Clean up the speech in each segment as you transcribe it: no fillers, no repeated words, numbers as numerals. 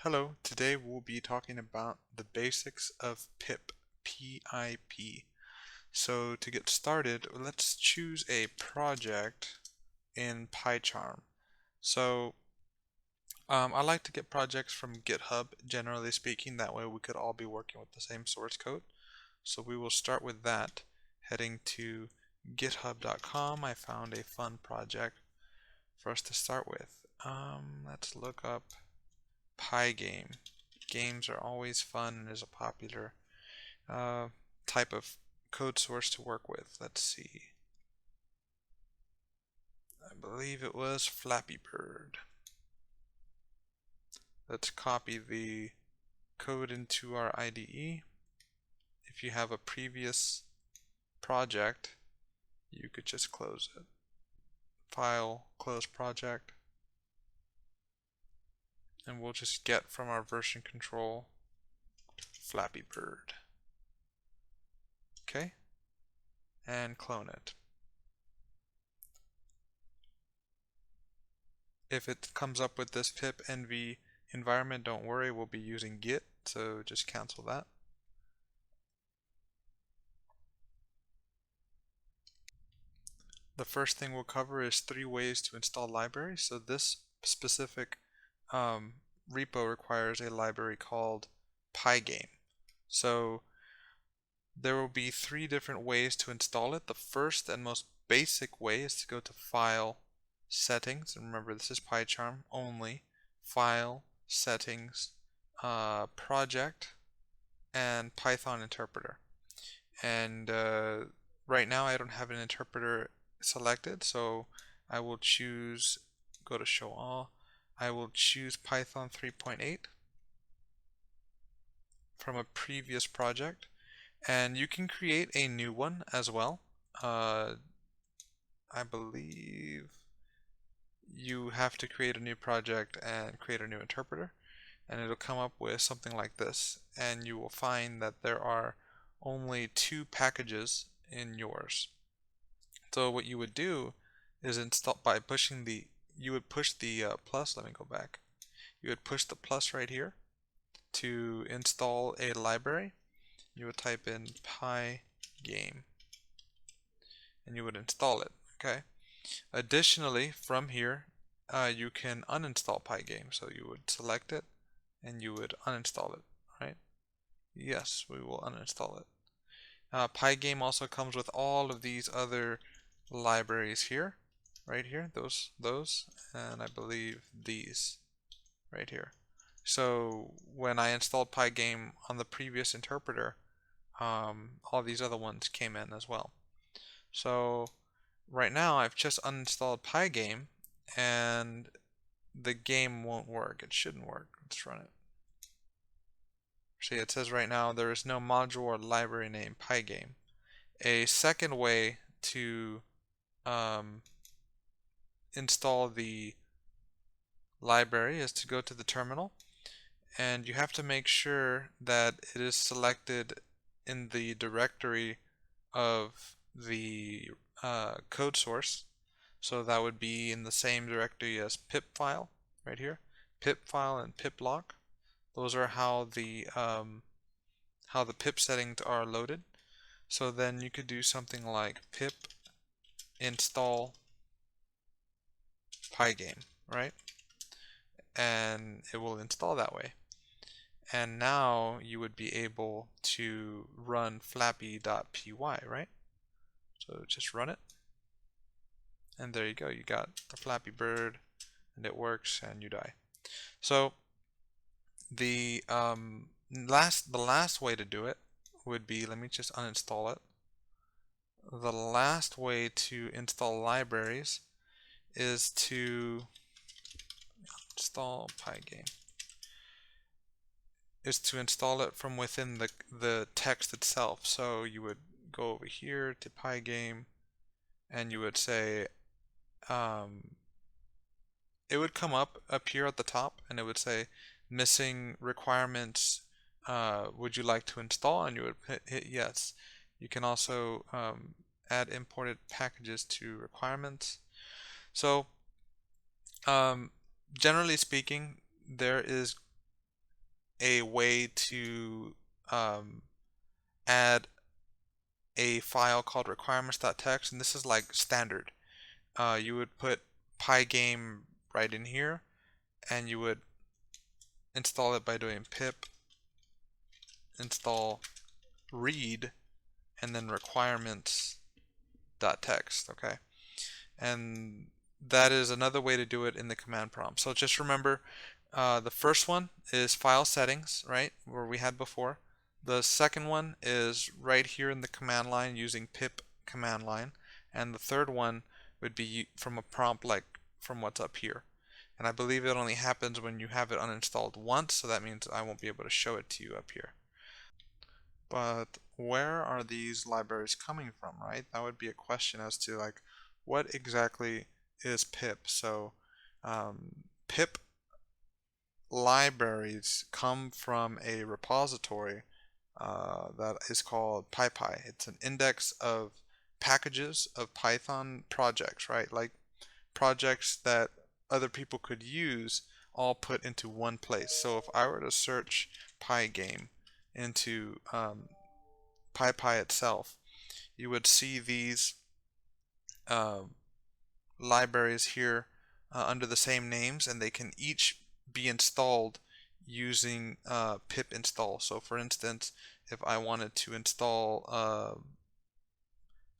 Hello, today we'll be talking about the basics of pip, P-I-P. So to get started, let's choose a project in Pycharm. So I like to get projects from GitHub, generally speaking, that way we could all be working with the same source code. So we will start with that, heading to github.com. I found a fun project for us to start with. Let's look up Pygame. Games are always fun and is a popular uh, type of code source to work with. Let's see. I believe it was Flappy Bird. Let's copy the code into our IDE. If you have a previous project, you could just close it. File, close project, and we'll just get from our version control Flappy Bird. Okay, and clone it. If it comes up with this pip env environment, don't worry, we'll be using git, so just cancel that. The first thing we'll cover is 3 ways to install libraries. So this specific repo requires a library called Pygame. So there will be 3 different ways to install it. The first and most basic way is to go to File, Settings, and remember this is Pycharm only, File, Settings, Project, and Python interpreter. And right now I don't have an interpreter selected, so I will choose, go to Show All, I will choose Python 3.8 from a previous project, and you can create a new one as well. I believe you have to create a new project and create a new interpreter, and it'll come up with something like this, and you will find that there are only 2 packages in yours. So what you would do is install by pushing the, you would push the plus, let me go back. You would push the plus right here to install a library. You would type in pygame and you would install it, okay? Additionally, from here, you can uninstall Pygame. So you would select it and you would uninstall it, right? Yes, we will uninstall it. Pygame also comes with all of these other libraries here, right here, those, and I believe these right here. So when I installed Pygame on the previous interpreter, all these other ones came in as well. So right now I've just uninstalled Pygame and the game won't work. It shouldn't work. Let's run it. See, it says right now there is no module or library named Pygame. A second way to install the library is to go to the terminal, and you have to make sure that it is selected in the directory of the code source. So that would be in the same directory as pip file right here, pip file and pip lock. Those are how the pip settings are loaded. So then you could do something like pip install pygame, right? And it will install that way. And now you would be able to run flappy.py, right? So just run it. And there you go. You got the Flappy Bird and it works and you die. So the last way to do it would be, let me just uninstall it. The last way to install libraries is to install Pygame. Is to install it from within the text itself. So you would go over here to Pygame and you would say it would come up here at the top and it would say missing requirements, would you like to install, and you would hit yes. You can also add imported packages to requirements. So generally speaking, there is a way to add a file called requirements.txt, and this is like standard. You would put pygame right in here, and you would install it by doing pip install read and then requirements.txt, okay? And that is another way to do it in the command prompt. So just remember, the first one is file settings, right, where we had before. The second one is right here in the command line using pip command line. And the third one would be from a prompt like from what's up here. And I believe it only happens when you have it uninstalled once, so that means I won't be able to show it to you up here. But where are these libraries coming from, right? That would be a question as to like what exactly is pip. So pip libraries come from a repository that is called PyPI. It's an index of packages of Python projects, right? Like projects that other people could use all put into one place. So if I were to search Pygame into PyPI itself, you would see these uh, libraries here under the same names, and they can each be installed using pip install. So for instance, if I wanted to install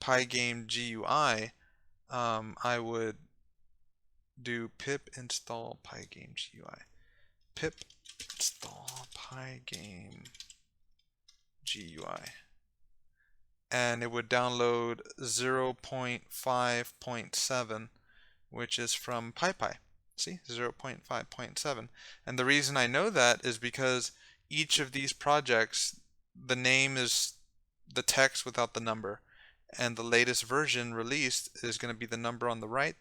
Pygame GUI, I would do pip install Pygame GUI. Pip install Pygame GUI. And it would download 0.5.7, which is from PyPI. See, 0.5.7. And the reason I know that is because each of these projects, the name is the text without the number. And the latest version released is going to be the number on the right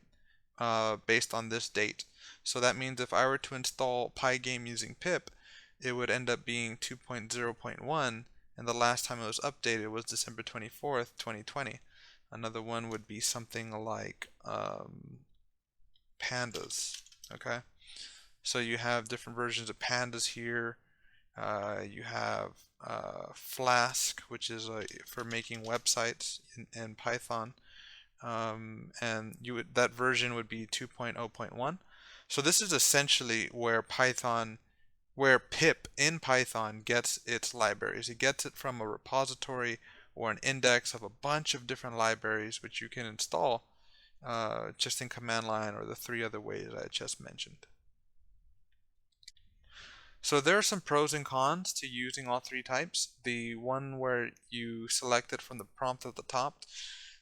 based on this date. So that means if I were to install Pygame using pip, it would end up being 2.0.1, and the last time it was updated was December 24th, 2020. Another one would be something like pandas, okay? So you have different versions of pandas here. You have Flask, which is for making websites in Python. And that version would be 2.0.1. So this is essentially where pip in Python gets its libraries. It gets it from a repository or an index of a bunch of different libraries which you can install just in command line or the three other ways I just mentioned. So there are some pros and cons to using all three types. The one where you select it from the prompt at the top,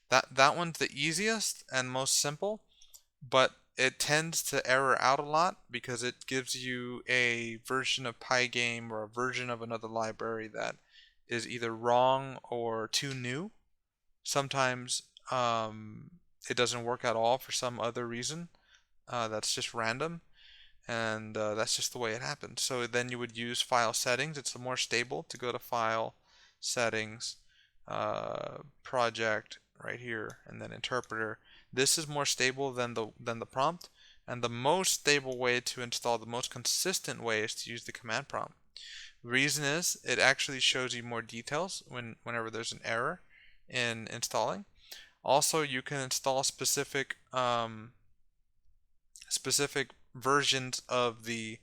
that one's the easiest and most simple, but it tends to error out a lot because it gives you a version of Pygame or a version of another library that is either wrong or too new. Sometimes it doesn't work at all for some other reason that's just random, and that's just the way it happens. So then you would use file settings. It's more stable to go to file settings, project right here, and then interpreter. This is more stable than the prompt, and the most stable way to install, the most consistent way, is to use the command prompt. The reason is it actually shows you more details whenever there's an error in installing. Also, you can install specific versions of the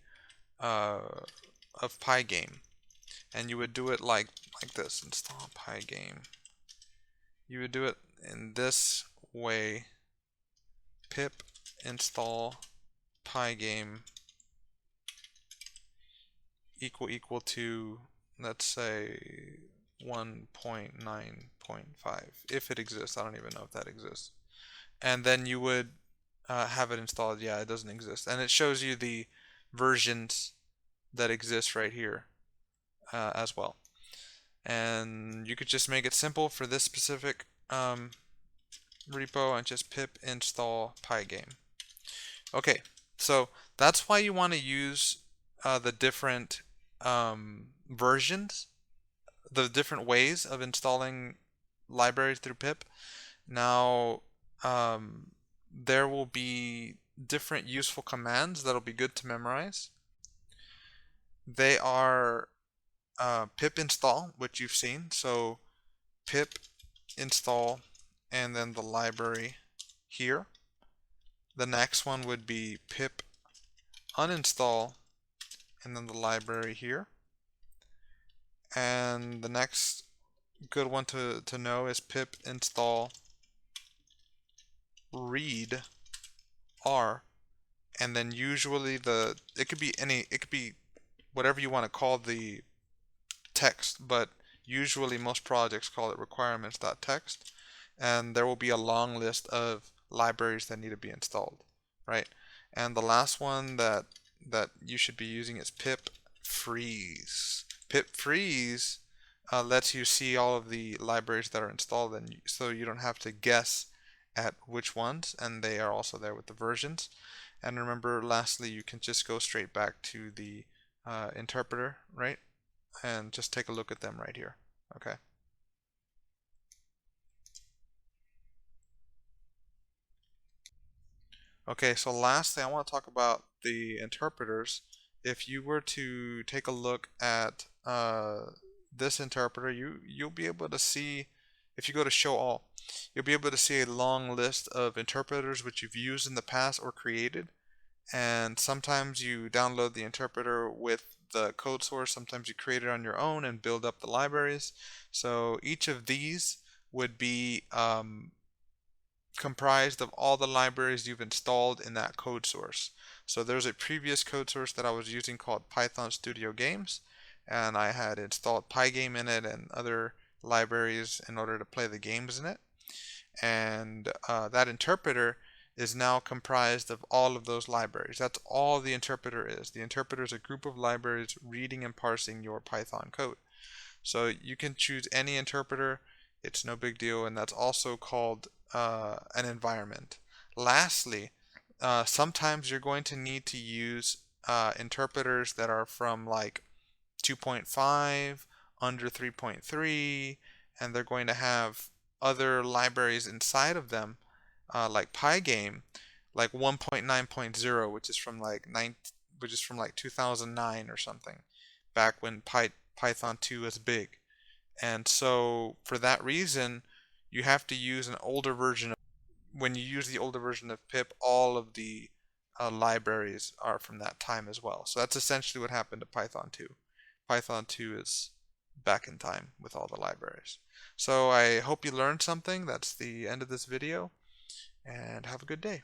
of Pygame, and you would do it like this: install Pygame. You would do it in this way: pip install Pygame equal to, let's say, 1.9.5, if it exists. I don't even know if that exists. And then you would have it installed. Yeah, it doesn't exist, and it shows you the versions that exist right here as well. And you could just make it simple for this specific repo and just pip install Pygame. Okay, so that's why you want to use the different versions, the different ways of installing libraries through pip. Now, there will be different useful commands that'll be good to memorize. They are pip install, which you've seen. So pip install and then the library here. The next one would be pip uninstall and then the library here. And the next good one to know is pip install read r, and then usually it could be whatever you want to call the text, but usually most projects call it requirements.txt, and there will be a long list of libraries that need to be installed, right? And the last one that you should be using is pip freeze. Pip freeze lets you see all of the libraries that are installed, and so you don't have to guess at which ones, and they are also there with the versions. And remember, lastly, you can just go straight back to the interpreter, right? And just take a look at them right here. Okay. Okay, so lastly, I want to talk about the interpreters. If you were to take a look at this interpreter, you'll be able to see, if you go to show all, you'll be able to see a long list of interpreters which you've used in the past or created. And sometimes you download the interpreter with the code source, sometimes you create it on your own and build up the libraries. So each of these would be comprised of all the libraries you've installed in that code source. So there's a previous code source that I was using called Python Studio Games, and I had installed Pygame in it and other libraries in order to play the games in it. And that interpreter is now comprised of all of those libraries. That's all the interpreter is. The interpreter is a group of libraries reading and parsing your Python code. So you can choose any interpreter, it's no big deal, and that's also called an environment. Lastly, sometimes you're going to need to use interpreters that are from like 2.5, under 3.3, and they're going to have other libraries inside of them, like Pygame, like 1.9.0, which is from like 2009 or something, back when Python 2 was big. And so for that reason, you have to use an older version of, when you use the older version of pip, all of the libraries are from that time as well. So that's essentially what happened to Python 2. Python 2 is back in time with all the libraries. So I hope you learned something. That's the end of this video, and have a good day.